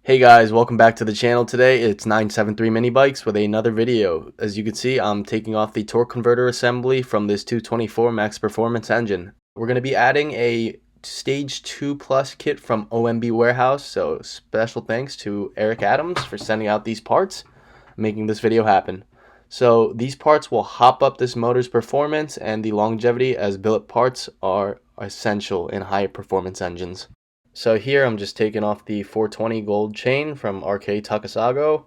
Hey guys, welcome back to the channel. Today it's 973 Mini Bikes with another video. As you can see, I'm taking off the torque converter assembly from this 224 max performance engine. We're going to be adding a stage 2 plus kit from OMB warehouse, so special thanks to Eric Adams for sending out these parts, making this video happen. So these parts will hop up this motor's performance and the longevity, as billet parts are essential in high performance engines. So here I'm just taking off the 420 gold chain from RK Takasago.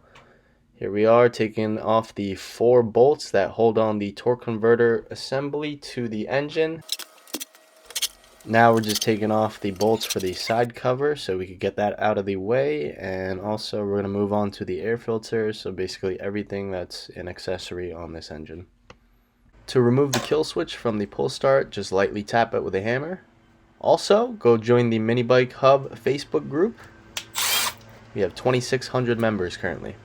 Here we are taking off the 4 bolts that hold on the torque converter assembly to the engine. Now we're just taking off the bolts for the side cover so we could get that out of the way, and also we're going to move on to the air filter, so basically everything that's an accessory on this engine. To remove the kill switch from the pull start, just lightly tap it with a hammer. Also, go join the Mini Bike Hub Facebook group. We have 2,600 members currently.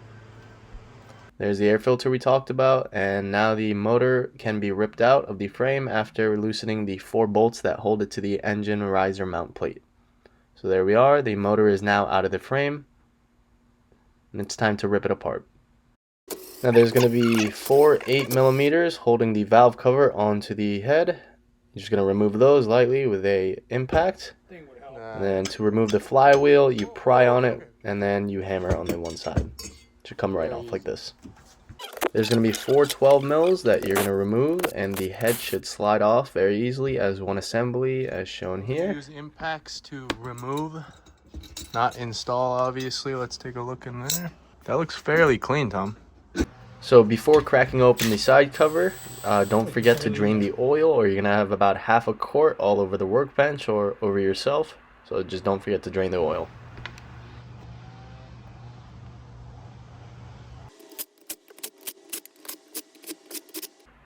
There's the air filter we talked about, and now the motor can be ripped out of the frame after loosening the 4 bolts that hold it to the engine riser mount plate. So there we are, the motor is now out of the frame, and it's time to rip it apart. Now there's going to be 4 8mm holding the valve cover onto the head. You're just going to remove those lightly with a impact. And then to remove the flywheel, you pry on it and then you hammer on the one side. It should come right off like this. There's going to be 4 12mm that you're going to remove, and the head should slide off very easily as one assembly as shown here. Use impacts to remove, not install obviously. Let's take a look in there. That looks fairly clean, Tom. So before cracking open the side cover, don't forget to drain the oil, or you're going to have about half a quart all over the workbench or over yourself. So just don't forget to drain the oil.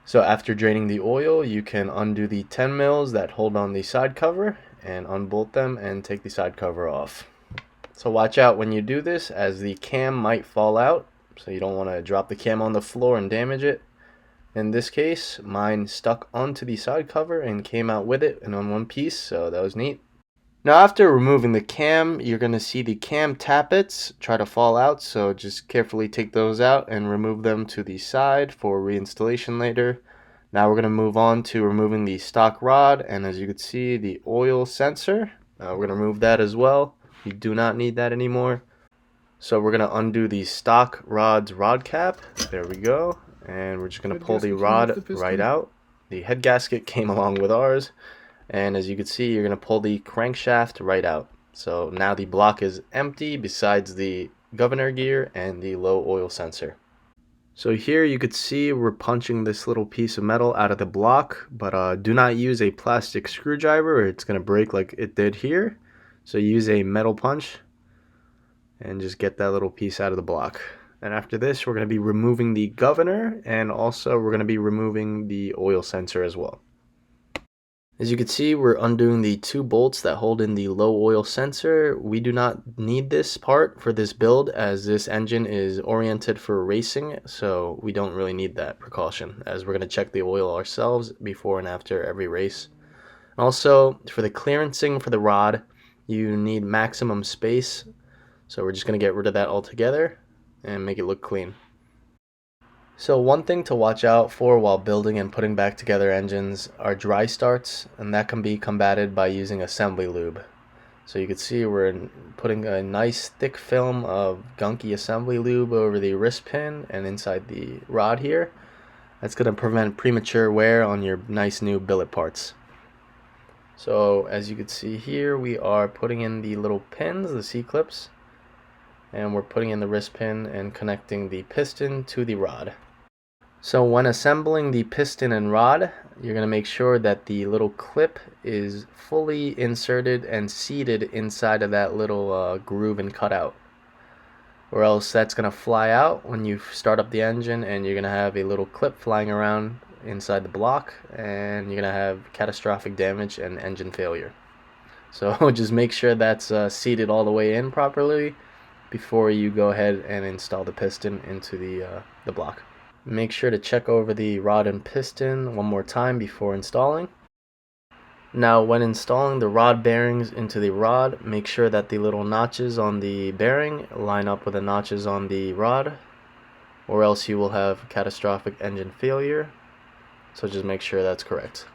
So after draining the oil, you can undo the 10 mils that hold on the side cover and unbolt them and take the side cover off. So watch out when you do this, as the cam might fall out. So you don't want to drop the cam on the floor and damage it. In this case, mine stuck onto the side cover and came out with it and on one piece, so that was neat. Now after removing the cam, you're going to see the cam tappets try to fall out, so just carefully take those out and remove them to the side for reinstallation later. Now we're going to move on to removing the stock rod, and as you can see, the oil sensor. We're going to remove that as well. You do not need that anymore. So we're going to undo the stock rod's rod cap. There we go. And we're just going to pull the rod right out. The head gasket came along with ours. And as you can see, you're going to pull the crankshaft right out. So now the block is empty besides the governor gear and the low oil sensor. So here you could see we're punching this little piece of metal out of the block. But do not use a plastic screwdriver or it's going to break like it did here. So use a metal punch and just get that little piece out of the block. And after this, we're going to be removing the governor, and also we're going to be removing the oil sensor as well. As you can see, we're undoing the 2 bolts that hold in the low oil sensor. We do not need this part for this build, as this engine is oriented for racing, so we don't really need that precaution, as we're going to check the oil ourselves before and after every race. Also, for the clearancing for the rod, you need maximum space. So we're just going to get rid of that altogether and make it look clean. So one thing to watch out for while building and putting back together engines are dry starts, and that can be combated by using assembly lube. So you can see we're putting a nice thick film of gunky assembly lube over the wrist pin and inside the rod here. That's going to prevent premature wear on your nice new billet parts. So as you can see here, we are putting in the little pins, the C-clips, and we're putting in the wrist pin and connecting the piston to the rod. So when assembling the piston and rod, you're going to make sure that the little clip is fully inserted and seated inside of that little groove and cutout, or else that's going to fly out when you start up the engine, and you're going to have a little clip flying around inside the block, and you're going to have catastrophic damage and engine failure. So just make sure that's seated all the way in properly before you go ahead and install the piston into the block. Make sure to check over the rod and piston one more time before installing. Now when installing the rod bearings into the rod, make sure that the little notches on the bearing line up with the notches on the rod, or else you will have catastrophic engine failure. So just make sure that's correct.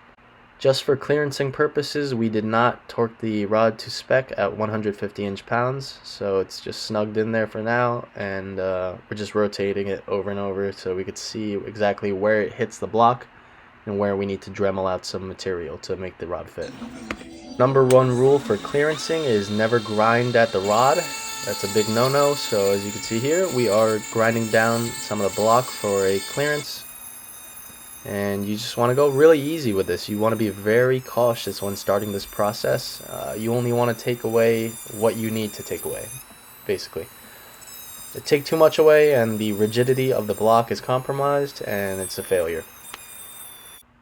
Just for clearancing purposes, we did not torque the rod to spec at 150 inch-pounds, so it's just snugged in there for now, and we're just rotating it over and over so we could see exactly where it hits the block and where we need to dremel out some material to make the rod fit. Number one rule for clearancing is never grind at the rod. That's a big no-no, so as you can see here, we are grinding down some of the block for a clearance. And you just want to go really easy with this. You want to be very cautious when starting this process. You only want to take away what you need to take away, basically. Take too much away and the rigidity of the block is compromised and it's a failure.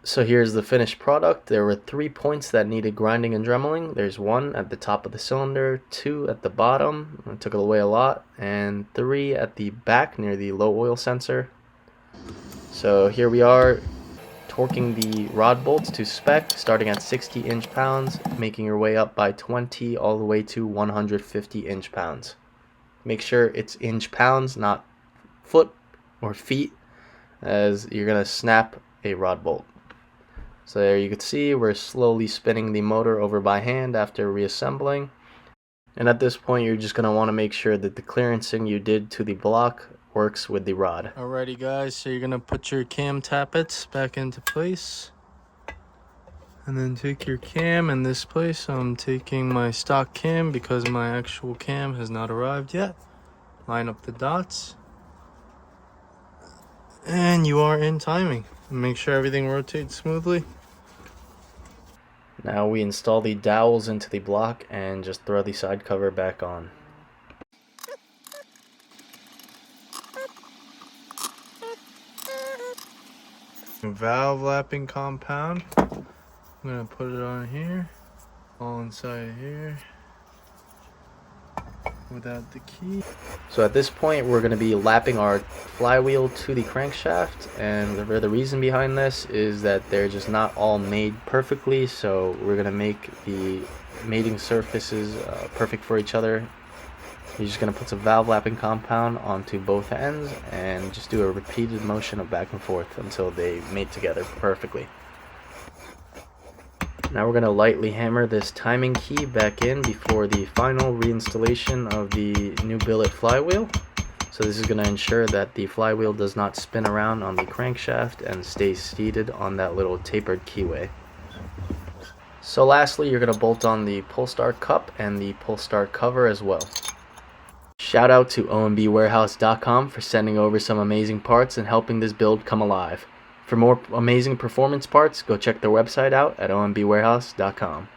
So here's the finished product. There were 3 points that needed grinding and dremeling. There's 1 at the top of the cylinder, 2 at the bottom, I took it away a lot, and 3 at the back near the low oil sensor. So here we are, torquing the rod bolts to spec, starting at 60 inch-pounds, making your way up by 20 all the way to 150 inch-pounds. Make sure it's inch-pounds, not foot or feet, as you're going to snap a rod bolt. So there you can see we're slowly spinning the motor over by hand after reassembling. And at this point you're just going to want to make sure that the clearancing you did to the block works with the rod. Alrighty guys, so you're going to put your cam tappets back into place. And then take your cam in this place. I'm taking my stock cam because my actual cam has not arrived yet. Line up the dots. And you are in timing. Make sure everything rotates smoothly. Now we install the dowels into the block and just throw the side cover back on. Valve lapping compound. I'm gonna put it on here, all inside here, without the key. So at this point we're going to be lapping our flywheel to the crankshaft, and the reason behind this is that they're just not all made perfectly, so we're going to make the mating surfaces perfect for each other. You're just going to put some valve lapping compound onto both ends and just do a repeated motion of back and forth until they mate together perfectly. Now we're going to lightly hammer this timing key back in before the final reinstallation of the new billet flywheel. So this is going to ensure that the flywheel does not spin around on the crankshaft and stays seated on that little tapered keyway. So lastly, you're going to bolt on the pull start cup and the pull start cover as well. Shout out to ombwarehouse.com for sending over some amazing parts and helping this build come alive. For more amazing performance parts, go check their website out at ombwarehouse.com.